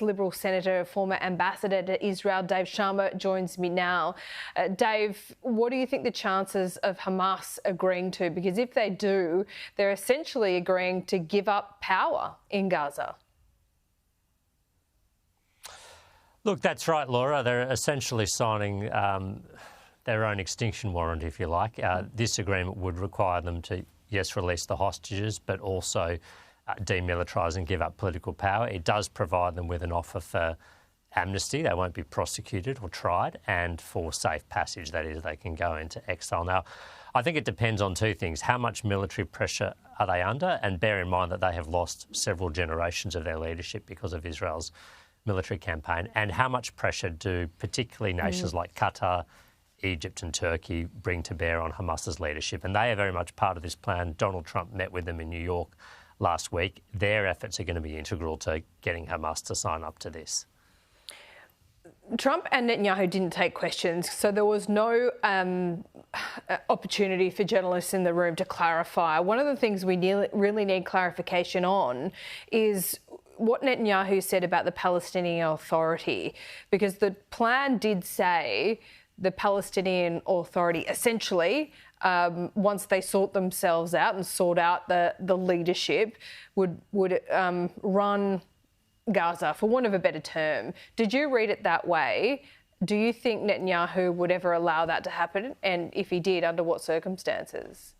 Liberal Senator, former ambassador to Israel, Dave Sharma, joins me now. Dave, what do you think the chances of Hamas agreeing to? Because if they do, they're essentially agreeing to give up power in Gaza. Look, that's right, Laura. They're essentially signing their own extinction warrant, if you like. This agreement would require them to, yes, release the hostages, but also demilitarise and give up political power. It does provide them with an offer for amnesty. They won't be prosecuted or tried, and for safe passage, that is, they can go into exile. Now, I think it depends on two things. How much military pressure are they under? And bear in mind that they have lost several generations of their leadership because of Israel's military campaign. And how much pressure do particularly nations like Qatar, Egypt and Turkey bring to bear on Hamas's leadership? And they are very much part of this plan. Donald Trump met with them in New York last week. Their efforts are going to be integral to getting Hamas to sign up to this. Trump and Netanyahu didn't take questions, so there was no opportunity for journalists in the room to clarify. One of the things we really need clarification on is what Netanyahu said about the Palestinian Authority, because the plan did say the Palestinian Authority essentially, once they sort themselves out and sort out the leadership, would run Gaza, for want of a better term. Did you read it that way? Do you think Netanyahu would ever allow that to happen? And if he did, under what circumstances?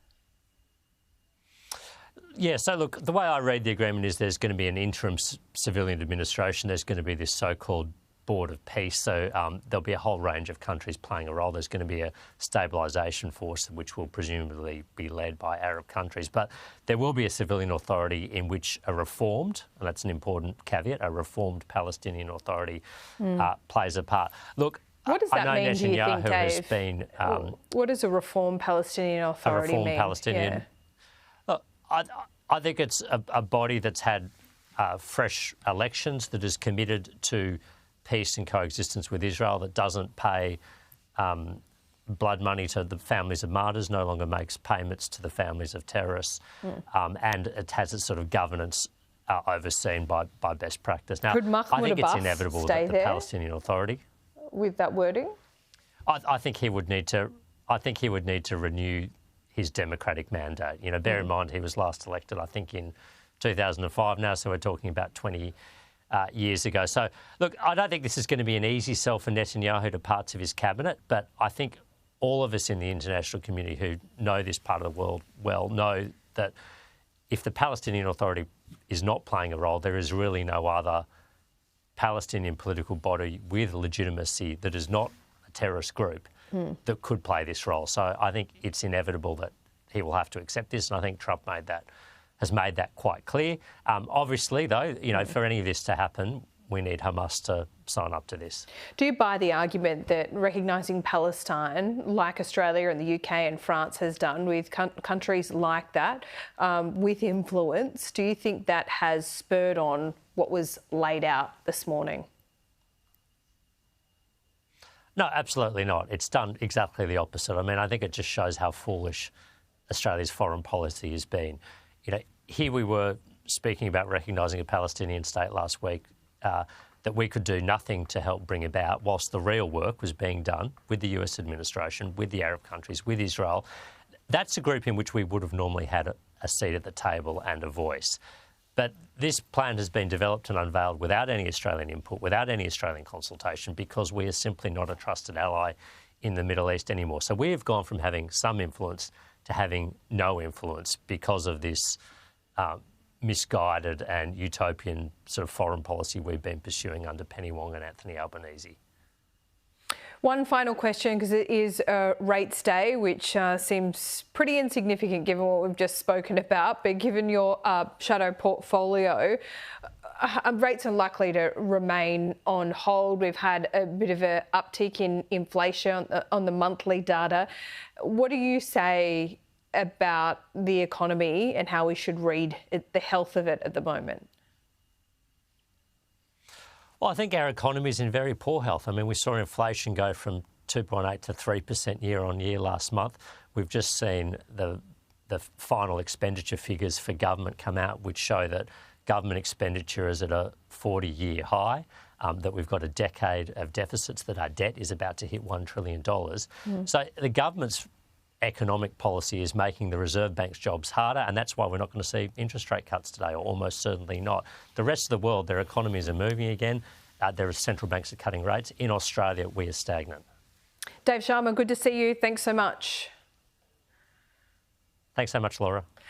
Yeah, so look, the way I read the agreement is there's going to be an interim civilian administration. There's going to be this so-called Board of Peace. So there'll be a whole range of countries playing a role. There's going to be a stabilisation force which will presumably be led by Arab countries. But there will be a civilian authority in which a reformed, and that's an important caveat, a reformed Palestinian authority plays a part. Look, what does that mean, do you think, Dave? Has been, what does a reformed Palestinian authority mean? A reformed Palestinian... Yeah. Look, I think it's a body that's had fresh elections, that is committed to peace and coexistence with Israel, that doesn't pay blood money to the families of martyrs, no longer makes payments to the families of terrorists, and it has its sort of governance overseen by best practice. Now, I think it's inevitable that the Palestinian Authority, with that wording, I think he would need to. I think he would need to renew his democratic mandate. You know, bear in mind he was last elected, I think, in 2005 now, so we're talking about 20 years ago. So, look, I don't think this is going to be an easy sell for Netanyahu to parts of his cabinet, but I think all of us in the international community who know this part of the world well know that if the Palestinian Authority is not playing a role, there is really no other Palestinian political body with legitimacy that is not a terrorist group that could play this role. So I think it's inevitable that he will have to accept this, and I think Trump has made that quite clear. Obviously, though, you know, for any of this to happen, we need Hamas to sign up to this. Do you buy the argument that recognising Palestine, like Australia and the UK and France has done with countries like that, with influence, do you think that has spurred on what was laid out this morning? No, absolutely not. It's done exactly the opposite. I mean, I think it just shows how foolish Australia's foreign policy has been. You know, here we were speaking about recognising a Palestinian state last week that we could do nothing to help bring about, whilst the real work was being done with the US administration, with the Arab countries, with Israel. That's a group in which we would have normally had a seat at the table and a voice. But this plan has been developed and unveiled without any Australian input, without any Australian consultation, because we are simply not a trusted ally in the Middle East anymore. So we have gone from having some influence to having no influence because of this misguided and utopian sort of foreign policy we've been pursuing under Penny Wong and Anthony Albanese. One final question, because it is rates day, which seems pretty insignificant given what we've just spoken about, but given your shadow portfolio, rates are likely to remain on hold. We've had a bit of an uptick in inflation on the monthly data. What do you say about the economy and how we should read the health of it at the moment? Well, I think our economy is in very poor health. I mean, we saw inflation go from 2.8 to 3% year on year last month. We've just seen the final expenditure figures for government come out, which show that government expenditure is at a 40-year high, that we've got a decade of deficits, that our debt is about to hit $1 trillion. So the government's economic policy is making the Reserve Bank's jobs harder, and that's why we're not going to see interest rate cuts today, or almost certainly not. The rest of the world, their economies are moving again. There are central banks are cutting rates. In Australia, we are stagnant. Dave Sharma, good to see you. Thanks so much. Thanks so much, Laura.